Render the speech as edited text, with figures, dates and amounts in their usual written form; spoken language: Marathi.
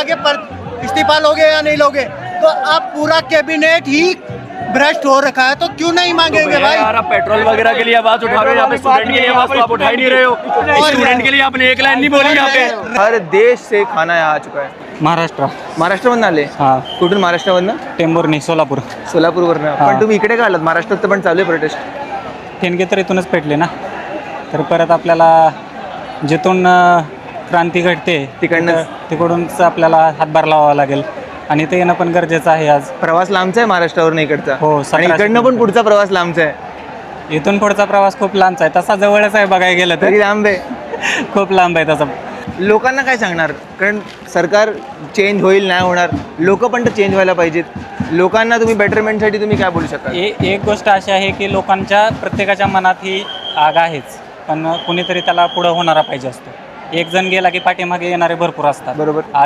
आगे इस्तीफा लोगे या नहीं लोगे? तो अब पूरा कैबिनेट ही भ्रष्ट हो रखा है, तो क्यों नहीं मांगेंगे भाई? यार आप पेट्रोल वगैरह के लिए आवाज उठा रहे हो, यहाँ पे स्टूडेंट के लिए आवाज तो आप उठा ही नहीं रहे हो। स्टूडेंट के लिए आपने एक लाइन नहीं बोली यहाँ पे। हर देश से खाना यहाँ आ चुका है. महाराष्ट्र. महाराष्ट्रामधून आले? हां. कुठून महाराष्ट्रामधनं? टेंभुर्णी, सोलापूर. सोलापूरवरनं. पण तुम्ही इकडे का आलात? महाराष्ट्रात पण चालू आहे प्रोटेस्ट. ठेणगे तर इथूनच पेटले ना, तर परत आपल्याला जिथून क्रांती घडते तिकडूनच आपल्याला हातभार लावावा लागेल आणि ते येणं पण गरजेचं आहे आज. प्रवास लांबचा आहे महाराष्ट्रावरून इकडचा. हो, आणि इकडनं पण पुढचा प्रवास लांबचा आहे. इथून पुढचा प्रवास खूप लांबचा आहे, तसा जवळच आहे बघायला गेलं तरी तर लांब आहे. खूप लांब आहे तसा. लोकांना काय सांगणार? कारण सरकार चेंज होईल नाही होणार, लोक पण तर चेंज व्हायला पाहिजेत. लोकांना तुम्ही बेटरमेंटसाठी तुम्ही काय बोलू शकता? एक गोष्ट अशी आहे की लोकांच्या प्रत्येकाच्या मनात ही आग आहेच, पण कुणीतरी त्याला पुढं होणारा पाहिजे असतो. एक जण गेला की पाठीमागे येणारे भरपूर असतात. बरोबर.